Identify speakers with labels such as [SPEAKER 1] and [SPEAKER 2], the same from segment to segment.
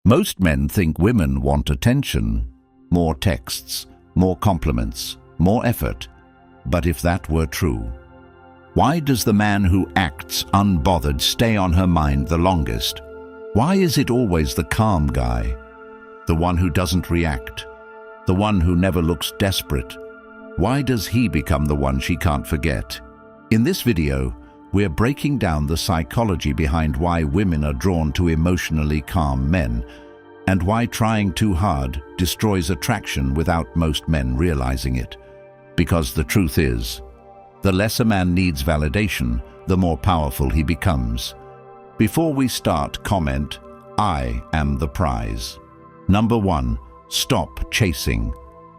[SPEAKER 1] Most men think women want attention, more texts, more compliments, more effort. But if that were true, why does the man who acts unbothered stay on her mind the longest? Why is it always the calm guy, the one who doesn't react, the one who never looks desperate? Why does he become the one she can't forget? In this video, we're breaking down the psychology behind why women are drawn to emotionally calm men, and why trying too hard destroys attraction without most men realizing it. Because the truth is, the less a man needs validation, the more powerful he becomes. Before we start, comment, "I am the prize." Number 1. Stop chasing.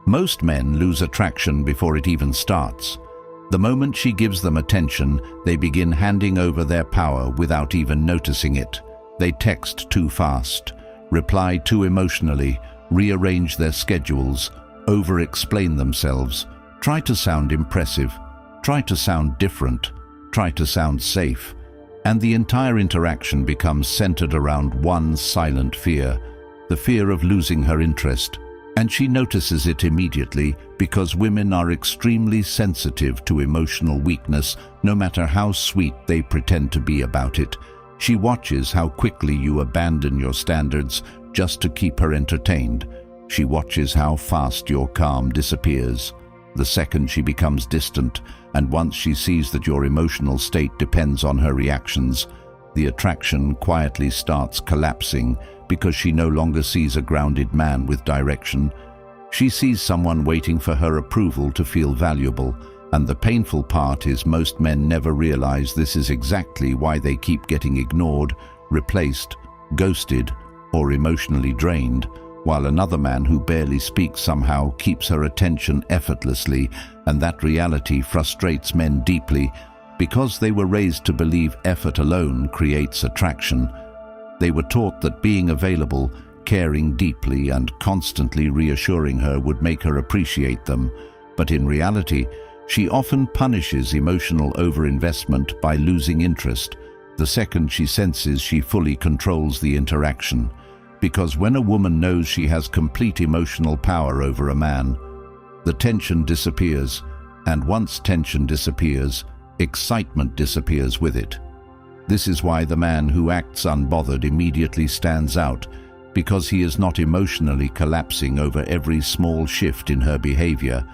[SPEAKER 1] Most men lose attraction before it even starts. The moment she gives them attention, they begin handing over their power without even noticing it. They text too fast, reply too emotionally, rearrange their schedules, over-explain themselves, try to sound impressive, try to sound different, try to sound safe, and the entire interaction becomes centered around one silent fear, the fear of losing her interest. And she notices it immediately because women are extremely sensitive to emotional weakness, no matter how sweet they pretend to be about it. She watches how quickly you abandon your standards just to keep her entertained. She watches how fast your calm disappears the second she becomes distant, and once she sees that your emotional state depends on her reactions, the attraction quietly starts collapsing because she no longer sees a grounded man with direction. She sees someone waiting for her approval to feel valuable, and the painful part is most men never realize this is exactly why they keep getting ignored, replaced, ghosted, or emotionally drained, while another man who barely speaks somehow keeps her attention effortlessly, and that reality frustrates men deeply because they were raised to believe effort alone creates attraction. They were taught that being available, caring deeply, and constantly reassuring her would make her appreciate them. But in reality, she often punishes emotional overinvestment by losing interest the second she senses she fully controls the interaction. Because when a woman knows she has complete emotional power over a man, the tension disappears, and once tension disappears, excitement disappears with it. This is why the man who acts unbothered immediately stands out, because he is not emotionally collapsing over every small shift in her behavior.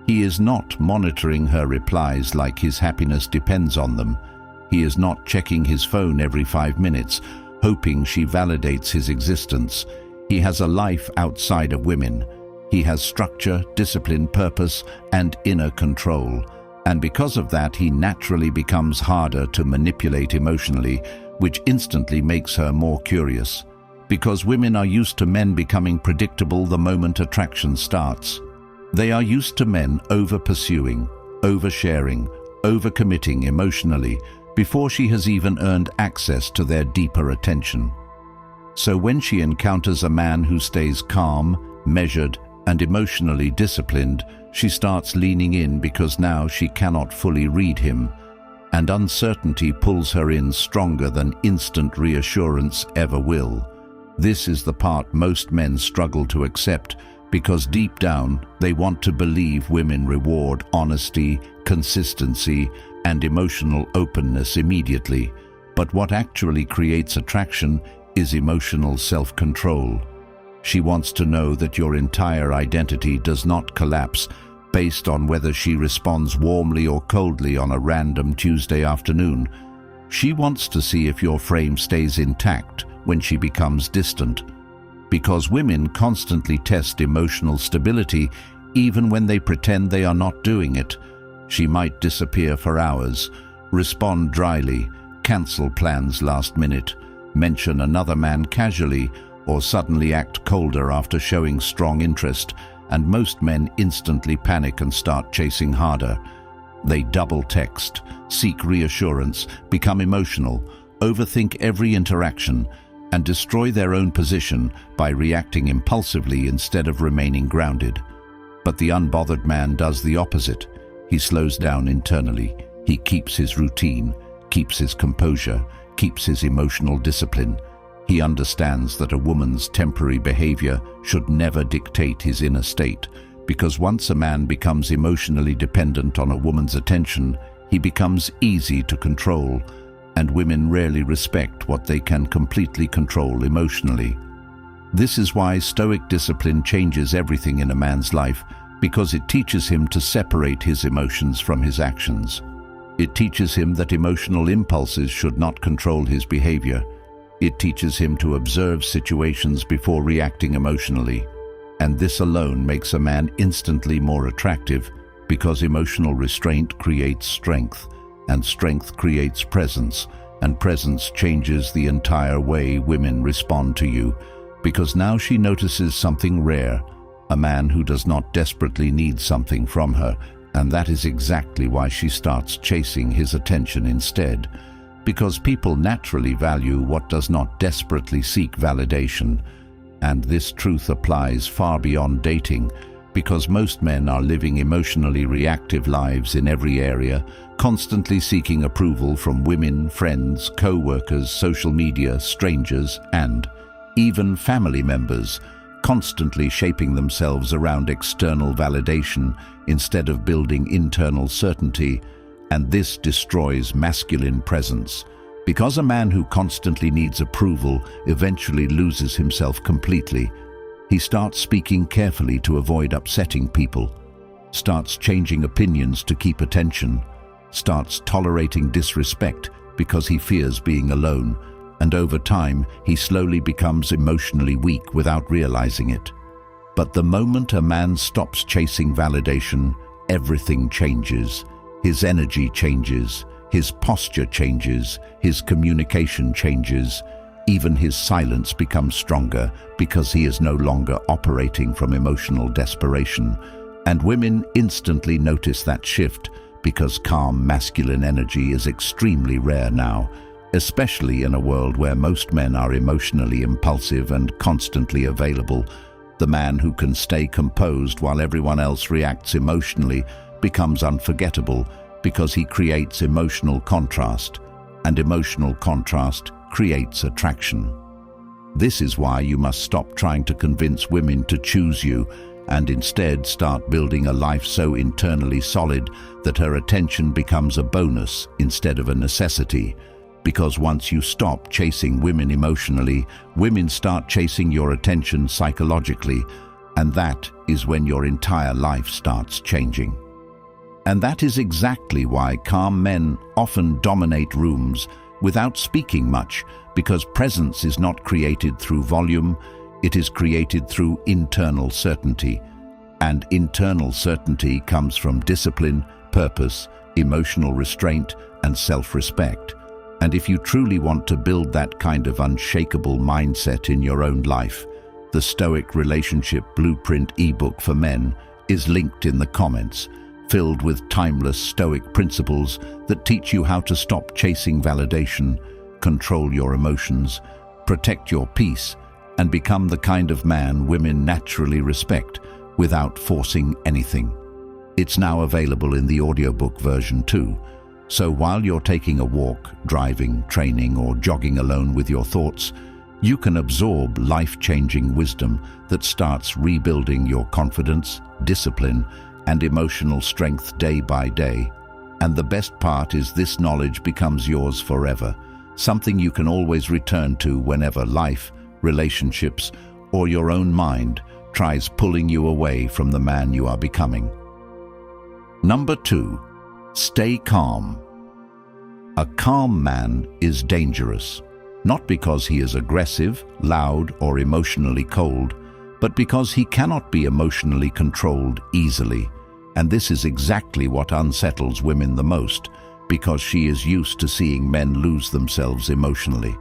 [SPEAKER 1] He is not monitoring her replies like his happiness depends on them. He is not checking his phone every 5 minutes, hoping she validates his existence. He has a life outside of women. He has structure, discipline, purpose, and inner control. And because of that, he naturally becomes harder to manipulate emotionally, which instantly makes her more curious. Because women are used to men becoming predictable the moment attraction starts. They are used to men over-pursuing, over-sharing, over-committing emotionally before she has even earned access to their deeper attention. So when she encounters a man who stays calm, measured, and emotionally disciplined, she starts leaning in because now she cannot fully read him, and uncertainty pulls her in stronger than instant reassurance ever will. This is the part most men struggle to accept, because deep down they want to believe women reward honesty, consistency, and emotional openness immediately. But what actually creates attraction is emotional self-control. She wants to know that your entire identity does not collapse based on whether she responds warmly or coldly on a random Tuesday afternoon. She wants to see if your frame stays intact when she becomes distant. Because women constantly test emotional stability even when they pretend they are not doing it. She might disappear for hours, respond dryly, cancel plans last minute, mention another man casually, or suddenly act colder after showing strong interest, and most men instantly panic and start chasing harder. They double text, seek reassurance, become emotional, overthink every interaction, and destroy their own position by reacting impulsively instead of remaining grounded. But the unbothered man does the opposite. He slows down internally. He keeps his routine, keeps his composure, keeps his emotional discipline. He understands that a woman's temporary behavior should never dictate his inner state, because once a man becomes emotionally dependent on a woman's attention, he becomes easy to control, and women rarely respect what they can completely control emotionally. This is why Stoic discipline changes everything in a man's life, because it teaches him to separate his emotions from his actions. It teaches him that emotional impulses should not control his behavior. It teaches him to observe situations before reacting emotionally. And this alone makes a man instantly more attractive, because emotional restraint creates strength, and strength creates presence, and presence changes the entire way women respond to you, because now she notices something rare, a man who does not desperately need something from her, and that is exactly why she starts chasing his attention instead, because people naturally value what does not desperately seek validation. And this truth applies far beyond dating, because most men are living emotionally reactive lives in every area, constantly seeking approval from women, friends, co-workers, social media, strangers, and even family members, constantly shaping themselves around external validation instead of building internal certainty, and this destroys masculine presence. Because a man who constantly needs approval eventually loses himself completely. He starts speaking carefully to avoid upsetting people, starts changing opinions to keep attention, starts tolerating disrespect because he fears being alone, and over time he slowly becomes emotionally weak without realizing it. But the moment a man stops chasing validation, everything changes. His energy changes, his posture changes, his communication changes, even his silence becomes stronger because he is no longer operating from emotional desperation. And women instantly notice that shift because calm masculine energy is extremely rare now, especially in a world where most men are emotionally impulsive and constantly available. The man who can stay composed while everyone else reacts emotionally becomes unforgettable because he creates emotional contrast, and emotional contrast creates attraction. This is why you must stop trying to convince women to choose you and instead start building a life so internally solid that her attention becomes a bonus instead of a necessity. Because once you stop chasing women emotionally, women start chasing your attention psychologically, and that is when your entire life starts changing. And that is exactly why calm men often dominate rooms without speaking much, because presence is not created through volume, it is created through internal certainty. And internal certainty comes from discipline, purpose, emotional restraint, and self-respect. And if you truly want to build that kind of unshakable mindset in your own life, the Stoic Relationship Blueprint ebook for men is linked in the comments, filled with timeless Stoic principles that teach you how to stop chasing validation, control your emotions, protect your peace, and become the kind of man women naturally respect without forcing anything. It's now available in the audiobook version too. So while you're taking a walk, driving, training, or jogging alone with your thoughts, you can absorb life-changing wisdom that starts rebuilding your confidence, discipline, and emotional strength day by day. And the best part is this knowledge becomes yours forever, something you can always return to whenever life, relationships, or your own mind tries pulling you away from the man you are becoming. Number 2. Stay calm. A calm man is dangerous, not because he is aggressive, loud, or emotionally cold, but because he cannot be emotionally controlled easily. And this is exactly what unsettles women the most, because she is used to seeing men lose themselves emotionally.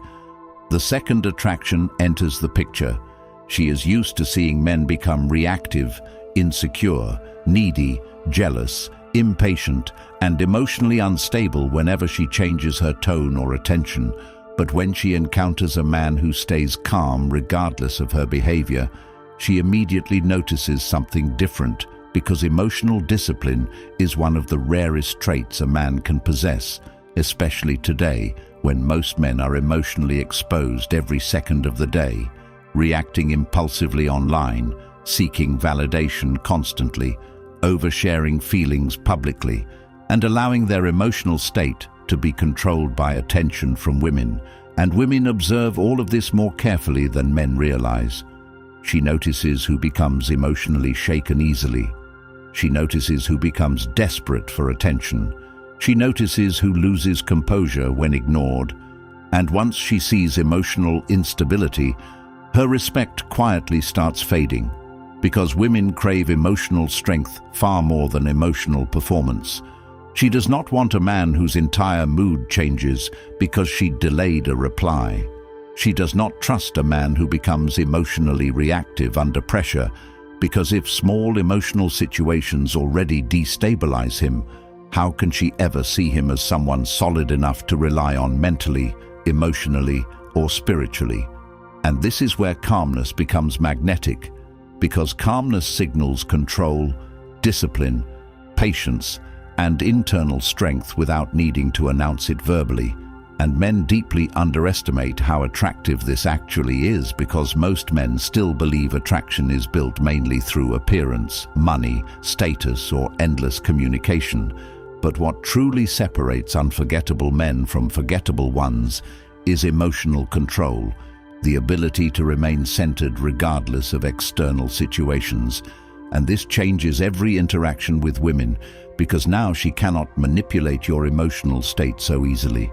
[SPEAKER 1] The second attraction enters the picture. She is used to seeing men become reactive, insecure, needy, jealous, impatient, and emotionally unstable whenever she changes her tone or attention. But when she encounters a man who stays calm regardless of her behavior, she immediately notices something different, because emotional discipline is one of the rarest traits a man can possess, especially today when most men are emotionally exposed every second of the day, reacting impulsively online, seeking validation constantly, oversharing feelings publicly, and allowing their emotional state to be controlled by attention from women. And women observe all of this more carefully than men realize. She notices who becomes emotionally shaken easily. She notices who becomes desperate for attention. She notices who loses composure when ignored. And once she sees emotional instability, her respect quietly starts fading, because women crave emotional strength far more than emotional performance. She does not want a man whose entire mood changes because she delayed a reply. She does not trust a man who becomes emotionally reactive under pressure, because if small emotional situations already destabilize him, how can she ever see him as someone solid enough to rely on mentally, emotionally, or spiritually? And this is where calmness becomes magnetic, because calmness signals control, discipline, patience, and internal strength without needing to announce it verbally. And men deeply underestimate how attractive this actually is, because most men still believe attraction is built mainly through appearance, money, status, or endless communication. But what truly separates unforgettable men from forgettable ones is emotional control, the ability to remain centered regardless of external situations. And this changes every interaction with women, because now she cannot manipulate your emotional state so easily.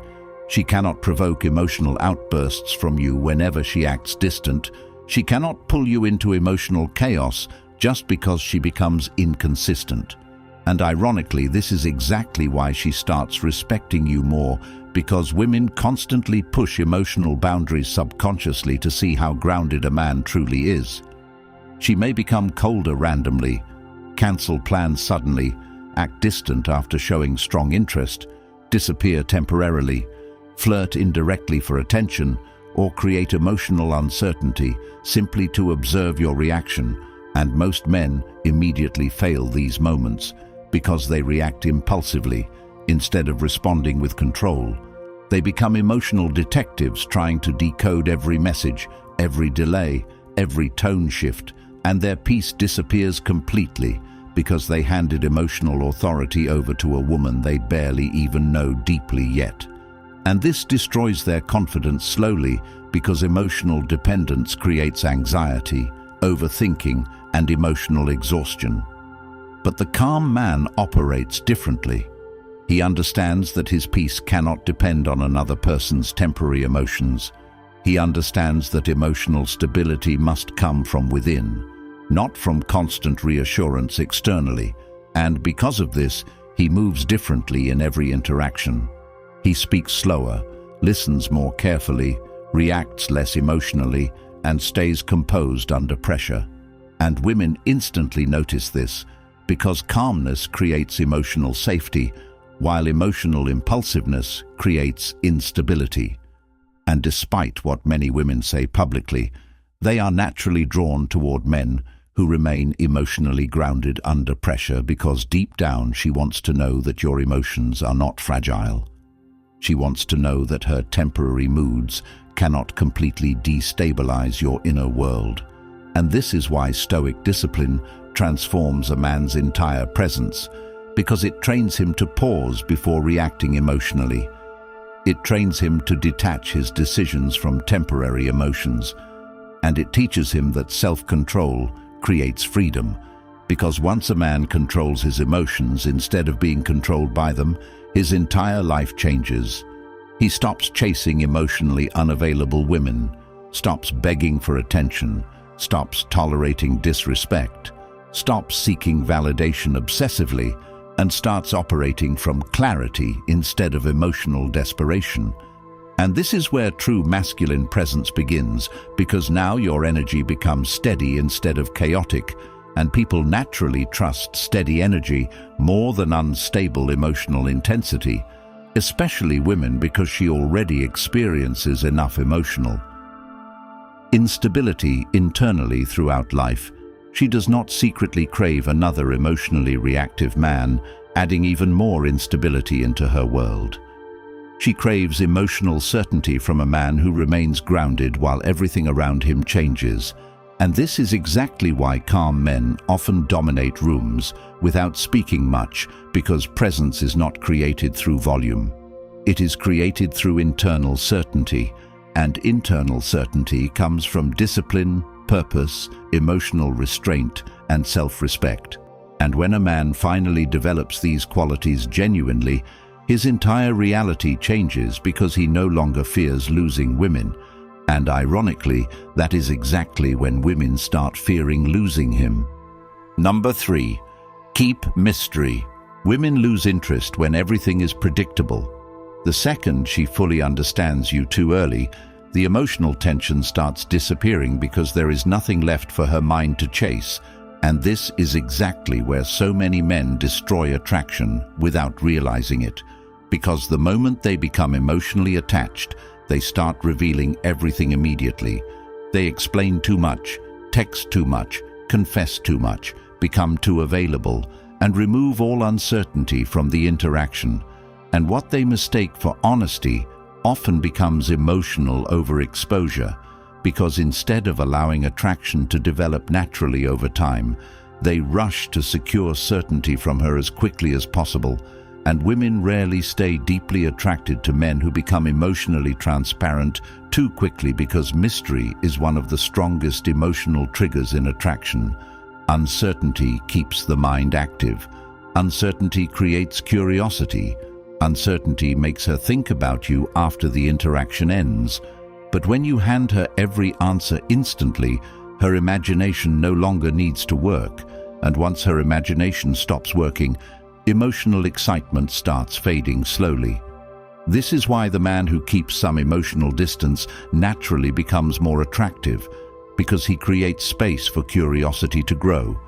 [SPEAKER 1] She cannot provoke emotional outbursts from you whenever she acts distant. She cannot pull you into emotional chaos just because she becomes inconsistent. And ironically, this is exactly why she starts respecting you more, because women constantly push emotional boundaries subconsciously to see how grounded a man truly is. She may become colder randomly, cancel plans suddenly, act distant after showing strong interest, disappear temporarily, flirt indirectly for attention, or create emotional uncertainty simply to observe your reaction. And most men immediately fail these moments because they react impulsively instead of responding with control. They become emotional detectives trying to decode every message, every delay, every tone shift, and their peace disappears completely because they handed emotional authority over to a woman they barely even know deeply yet. And this destroys their confidence slowly, because emotional dependence creates anxiety, overthinking, and emotional exhaustion. But the calm man operates differently. He understands that his peace cannot depend on another person's temporary emotions. He understands that emotional stability must come from within, not from constant reassurance externally, and because of this, he moves differently in every interaction. He speaks slower, listens more carefully, reacts less emotionally, and stays composed under pressure. And women instantly notice this, because calmness creates emotional safety, while emotional impulsiveness creates instability. And despite what many women say publicly, they are naturally drawn toward men who remain emotionally grounded under pressure, because deep down she wants to know that your emotions are not fragile. She wants to know that her temporary moods cannot completely destabilize your inner world. And this is why Stoic discipline transforms a man's entire presence, because it trains him to pause before reacting emotionally. It trains him to detach his decisions from temporary emotions, and it teaches him that self-control creates freedom, because once a man controls his emotions instead of being controlled by them, his entire life changes. He stops chasing emotionally unavailable women, stops begging for attention, stops tolerating disrespect, stops seeking validation obsessively, and starts operating from clarity instead of emotional desperation. And this is where true masculine presence begins, because now your energy becomes steady instead of chaotic, and people naturally trust steady energy more than unstable emotional intensity, especially women, because she already experiences enough emotional instability internally throughout life. She does not secretly crave another emotionally reactive man, adding even more instability into her world. She craves emotional certainty from a man who remains grounded while everything around him changes. And this is exactly why calm men often dominate rooms without speaking much, because presence is not created through volume. It is created through internal certainty, and internal certainty comes from discipline, purpose, emotional restraint, and self-respect. And when a man finally develops these qualities genuinely, his entire reality changes because he no longer fears losing women. And ironically, that is exactly when women start fearing losing him. Number 3. Keep mystery. Women lose interest when everything is predictable. The second she fully understands you too early, the emotional tension starts disappearing because there is nothing left for her mind to chase. And this is exactly where so many men destroy attraction without realizing it. Because the moment they become emotionally attached, they start revealing everything immediately. They explain too much, text too much, confess too much, become too available, and remove all uncertainty from the interaction. And what they mistake for honesty often becomes emotional overexposure, because instead of allowing attraction to develop naturally over time, they rush to secure certainty from her as quickly as possible. And women rarely stay deeply attracted to men who become emotionally transparent too quickly, because mystery is one of the strongest emotional triggers in attraction. Uncertainty keeps the mind active. Uncertainty creates curiosity. Uncertainty makes her think about you after the interaction ends. But when you hand her every answer instantly, her imagination no longer needs to work. And once her imagination stops working, emotional excitement starts fading slowly. This is why the man who keeps some emotional distance naturally becomes more attractive, because he creates space for curiosity to grow.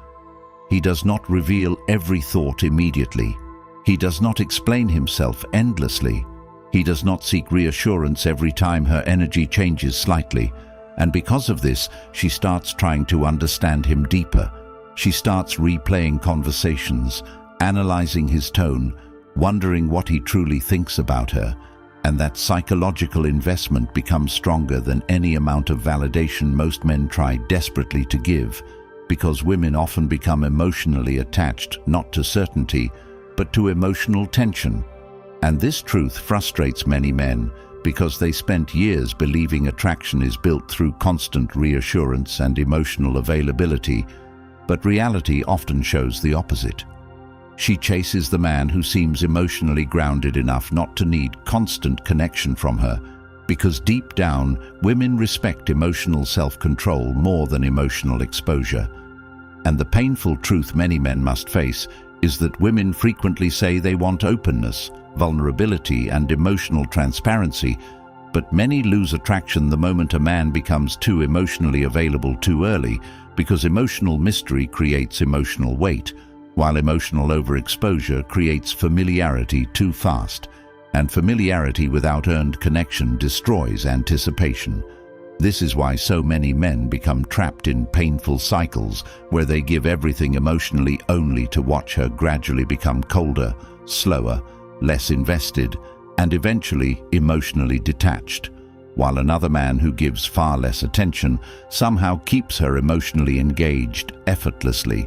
[SPEAKER 1] He does not reveal every thought immediately. He does not explain himself endlessly. He does not seek reassurance every time her energy changes slightly. And because of this, she starts trying to understand him deeper. She starts replaying conversations, analyzing his tone, wondering what he truly thinks about her, and that psychological investment becomes stronger than any amount of validation most men try desperately to give, because women often become emotionally attached not to certainty, but to emotional tension. And this truth frustrates many men, because they spent years believing attraction is built through constant reassurance and emotional availability, but reality often shows the opposite. She chases the man who seems emotionally grounded enough not to need constant connection from her, because deep down, women respect emotional self-control more than emotional exposure. And the painful truth many men must face is that women frequently say they want openness, vulnerability, and emotional transparency, but many lose attraction the moment a man becomes too emotionally available too early, because emotional mystery creates emotional weight, while emotional overexposure creates familiarity too fast, and familiarity without earned connection destroys anticipation. This is why so many men become trapped in painful cycles where they give everything emotionally only to watch her gradually become colder, slower, less invested, and eventually emotionally detached, while another man who gives far less attention somehow keeps her emotionally engaged effortlessly.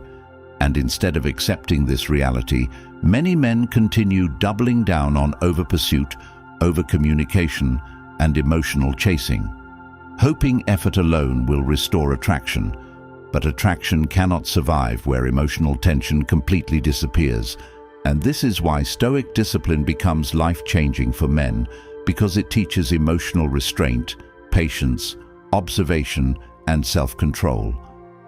[SPEAKER 1] And instead of accepting this reality, many men continue doubling down on overpursuit, overcommunication, and emotional chasing, hoping effort alone will restore attraction. But attraction cannot survive where emotional tension completely disappears. And this is why Stoic discipline becomes life-changing for men, because it teaches emotional restraint, patience, observation, and self-control.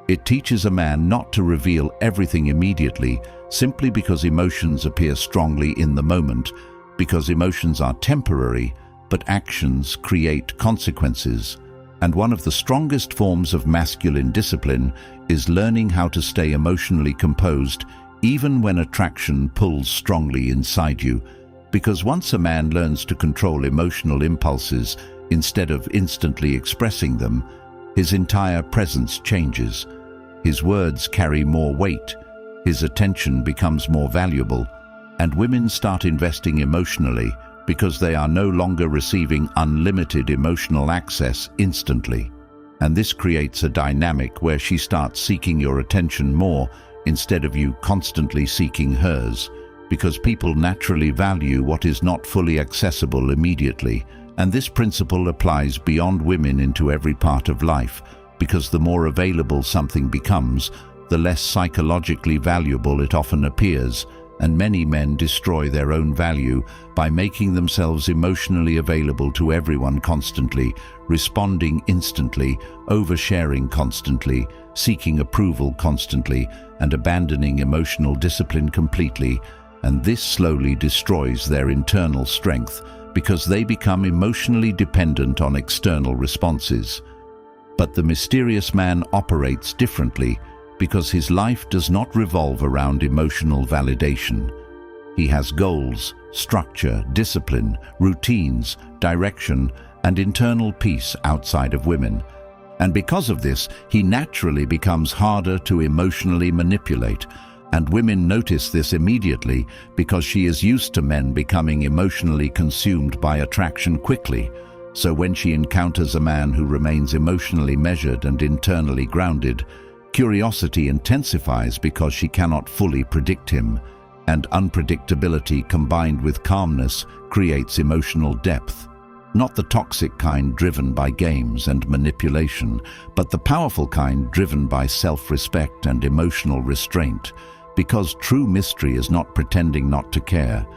[SPEAKER 1] It teaches a man not to reveal everything immediately simply because emotions appear strongly in the moment, because emotions are temporary, but actions create consequences. And one of the strongest forms of masculine discipline is learning how to stay emotionally composed even when attraction pulls strongly inside you, because once a man learns to control emotional impulses instead of instantly expressing them, his entire presence changes. His words carry more weight, his attention becomes more valuable, and women start investing emotionally because they are no longer receiving unlimited emotional access instantly. And this creates a dynamic where she starts seeking your attention more instead of you constantly seeking hers, because people naturally value what is not fully accessible immediately. And this principle applies beyond women into every part of life, because the more available something becomes, the less psychologically valuable it often appears, and many men destroy their own value by making themselves emotionally available to everyone constantly, responding instantly, oversharing constantly, seeking approval constantly, and abandoning emotional discipline completely. And this slowly destroys their internal strength because they become emotionally dependent on external responses. But the mysterious man operates differently because his life does not revolve around emotional validation. He has goals, structure, discipline, routines, direction, and internal peace outside of women. And because of this, he naturally becomes harder to emotionally manipulate. And women notice this immediately because she is used to men becoming emotionally consumed by attraction quickly. So when she encounters a man who remains emotionally measured and internally grounded, curiosity intensifies because she cannot fully predict him. And unpredictability combined with calmness creates emotional depth. Not the toxic kind driven by games and manipulation, but the powerful kind driven by self-respect and emotional restraint. Because true mystery is not pretending not to care.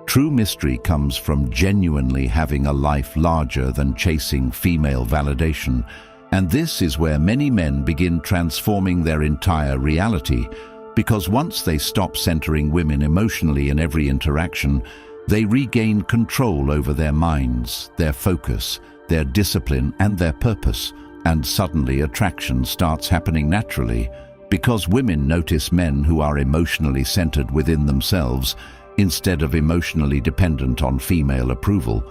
[SPEAKER 1] True mystery comes from genuinely having a life larger than chasing female validation. And this is where many men begin transforming their entire reality, because once they stop centering women emotionally in every interaction, they regain control over their minds, their focus, their discipline, and their purpose. And suddenly attraction starts happening naturally, because women notice men who are emotionally centered within themselves instead of emotionally dependent on female approval.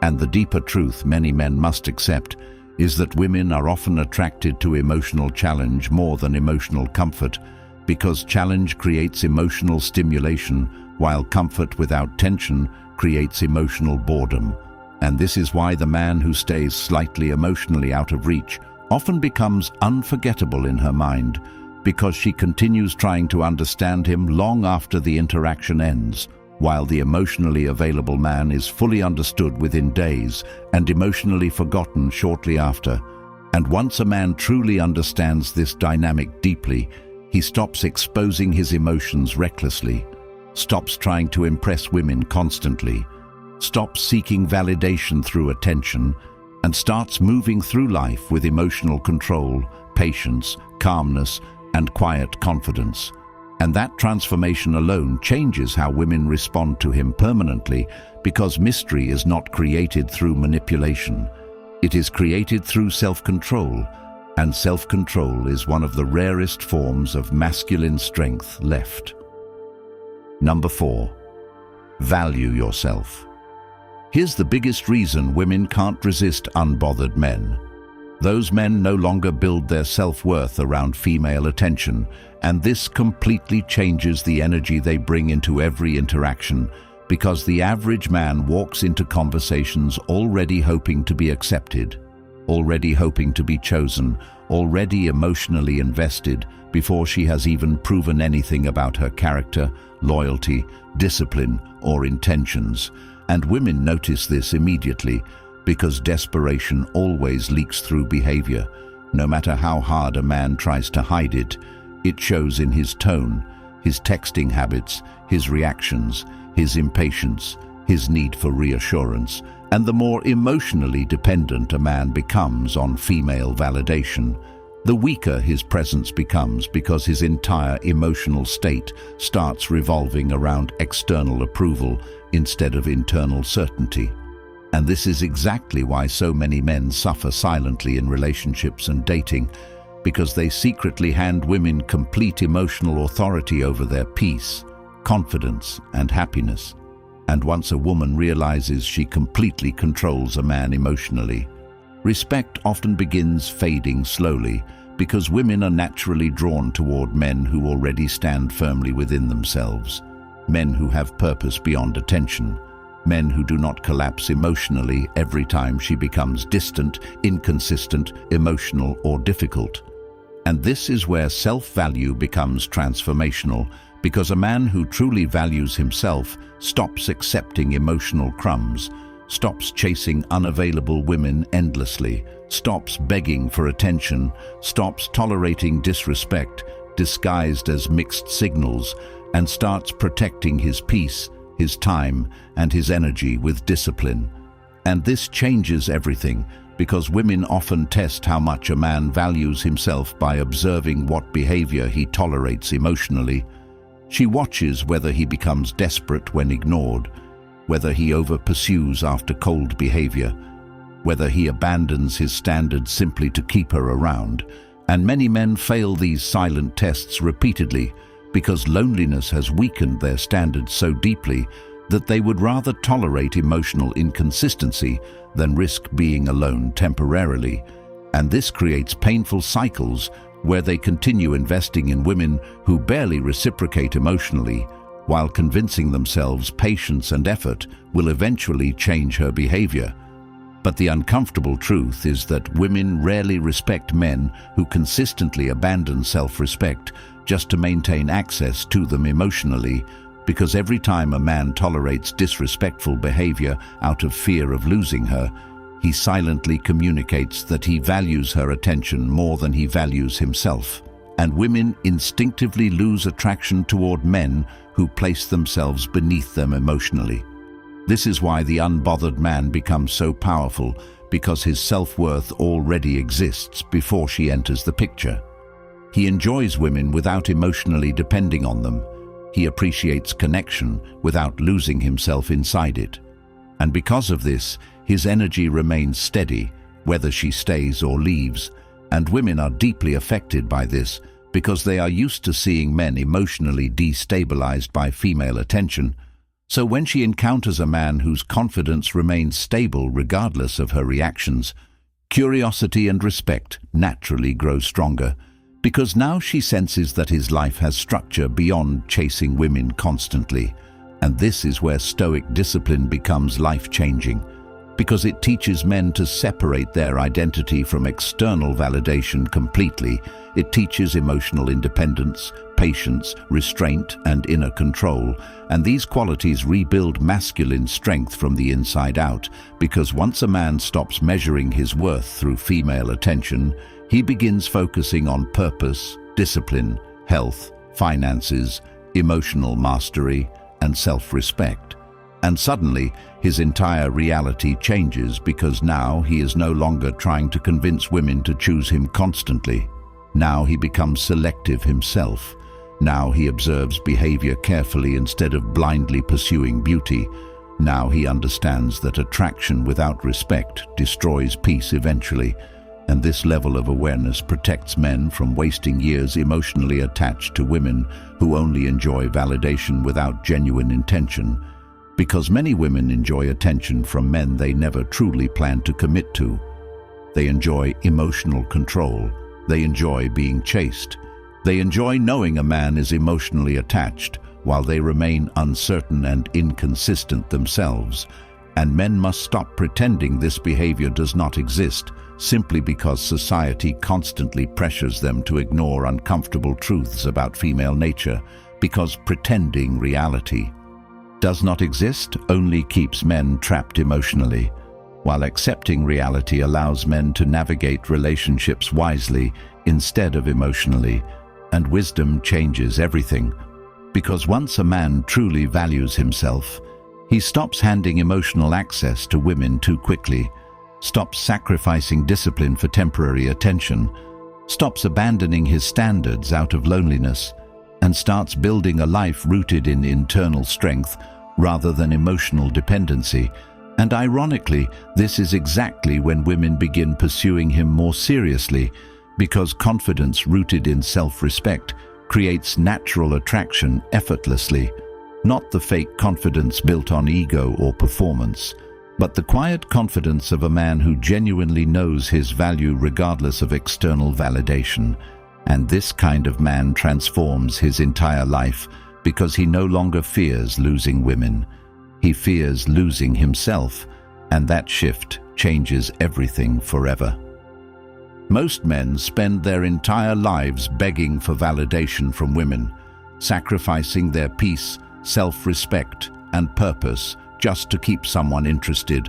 [SPEAKER 1] And the deeper truth many men must accept is that women are often attracted to emotional challenge more than emotional comfort, because challenge creates emotional stimulation, while comfort without tension creates emotional boredom. And this is why the man who stays slightly emotionally out of reach often becomes unforgettable in her mind, because she continues trying to understand him long after the interaction ends, while the emotionally available man is fully understood within days and emotionally forgotten shortly after. And once a man truly understands this dynamic deeply, he stops exposing his emotions recklessly, stops trying to impress women constantly, stops seeking validation through attention, and starts moving through life with emotional control, patience, calmness, and quiet confidence. And that transformation alone changes how women respond to him permanently, because mystery is not created through manipulation. It is created through self-control, and self-control is one of the rarest forms of masculine strength left. Number 4. Value yourself. Here's the biggest reason women can't resist unbothered men. Those men no longer build their self-worth around female attention, and this completely changes the energy they bring into every interaction, because the average man walks into conversations already hoping to be accepted, already hoping to be chosen, already emotionally invested before she has even proven anything about her character, loyalty, discipline, or intentions. And women notice this immediately, because desperation always leaks through behavior. No matter how hard a man tries to hide it, it shows in his tone, his texting habits, his reactions, his impatience, his need for reassurance. And the more emotionally dependent a man becomes on female validation, the weaker his presence becomes, because his entire emotional state starts revolving around external approval instead of internal certainty. And this is exactly why so many men suffer silently in relationships and dating, because they secretly hand women complete emotional authority over their peace, confidence, and happiness. And once a woman realizes she completely controls a man emotionally, respect often begins fading slowly, because women are naturally drawn toward men who already stand firmly within themselves, men who have purpose beyond attention, men who do not collapse emotionally every time she becomes distant, inconsistent, emotional, or difficult. And this is where self-value becomes transformational, because a man who truly values himself stops accepting emotional crumbs, stops chasing unavailable women endlessly, stops begging for attention, stops tolerating disrespect disguised as mixed signals, and starts protecting his peace, his time, and his energy with discipline. And this changes everything, because women often test how much a man values himself by observing what behavior he tolerates emotionally. She watches whether he becomes desperate when ignored, whether he over-pursues after cold behavior, whether he abandons his standards simply to keep her around. And many men fail these silent tests repeatedly because loneliness has weakened their standards so deeply that they would rather tolerate emotional inconsistency than risk being alone temporarily. And this creates painful cycles where they continue investing in women who barely reciprocate emotionally, while convincing themselves patience and effort will eventually change her behavior. But the uncomfortable truth is that women rarely respect men who consistently abandon self-respect just to maintain access to them emotionally, because every time a man tolerates disrespectful behavior out of fear of losing her, he silently communicates that he values her attention more than he values himself. And women instinctively lose attraction toward men who place themselves beneath them emotionally. This is why the unbothered man becomes so powerful, because his self-worth already exists before she enters the picture. He enjoys women without emotionally depending on them. He appreciates connection without losing himself inside it. And because of this, his energy remains steady, whether she stays or leaves. And women are deeply affected by this because they are used to seeing men emotionally destabilized by female attention. So when she encounters a man whose confidence remains stable regardless of her reactions, curiosity and respect naturally grow stronger, because now she senses that his life has structure beyond chasing women constantly. And this is where Stoic discipline becomes life-changing, because it teaches men to separate their identity from external validation completely. It teaches emotional independence, patience, restraint, and inner control. And these qualities rebuild masculine strength from the inside out, because once a man stops measuring his worth through female attention, he begins focusing on purpose, discipline, health, finances, emotional mastery, and self-respect. And suddenly, his entire reality changes, because now he is no longer trying to convince women to choose him constantly. Now he becomes selective himself. Now he observes behavior carefully instead of blindly pursuing beauty. Now he understands that attraction without respect destroys peace eventually. And this level of awareness protects men from wasting years emotionally attached to women who only enjoy validation without genuine intention. Because many women enjoy attention from men they never truly plan to commit to. They enjoy emotional control. They enjoy being chased. They enjoy knowing a man is emotionally attached while they remain uncertain and inconsistent themselves. And men must stop pretending this behavior does not exist, simply because society constantly pressures them to ignore uncomfortable truths about female nature, because pretending reality does not exist only keeps men trapped emotionally, while accepting reality allows men to navigate relationships wisely instead of emotionally. And wisdom changes everything, because once a man truly values himself, he stops handing emotional access to women too quickly, stops sacrificing discipline for temporary attention, stops abandoning his standards out of loneliness, and starts building a life rooted in internal strength rather than emotional dependency. And ironically, this is exactly when women begin pursuing him more seriously, because confidence rooted in self-respect creates natural attraction effortlessly, not the fake confidence built on ego or performance, but the quiet confidence of a man who genuinely knows his value regardless of external validation. And this kind of man transforms his entire life, because he no longer fears losing women. He fears losing himself, and that shift changes everything forever. Most men spend their entire lives begging for validation from women, sacrificing their peace, self-respect, and purpose just to keep someone interested,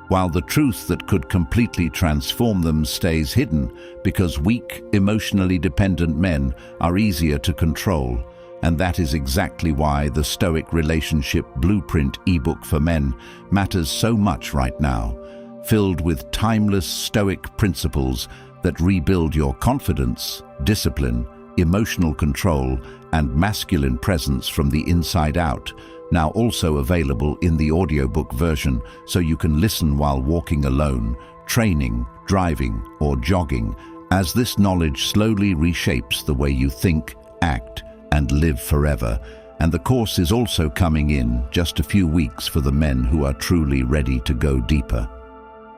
[SPEAKER 1] while the truth that could completely transform them stays hidden because weak, emotionally dependent men are easier to control. And that is exactly why the Stoic Relationship Blueprint ebook for men matters so much right now, filled with timeless Stoic principles that rebuild your confidence, discipline, emotional control, and masculine presence from the inside out, now also available in the audiobook version so you can listen while walking alone, training, driving, or jogging, as this knowledge slowly reshapes the way you think, act, and live forever. And the course is also coming in just a few weeks for the men who are truly ready to go deeper.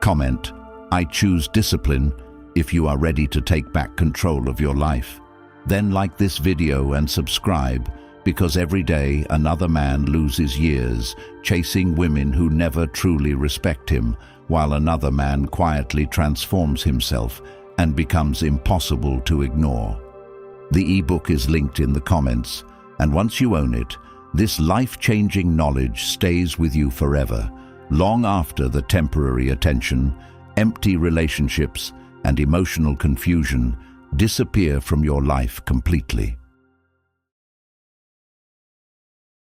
[SPEAKER 1] Comment, "I choose discipline," if you are ready to take back control of your life. Then like this video and subscribe, because every day another man loses years chasing women who never truly respect him, while another man quietly transforms himself and becomes impossible to ignore. The ebook is linked in the comments, and once you own it, this life-changing knowledge stays with you forever, long after the temporary attention, empty relationships, and emotional confusion disappear from your life completely.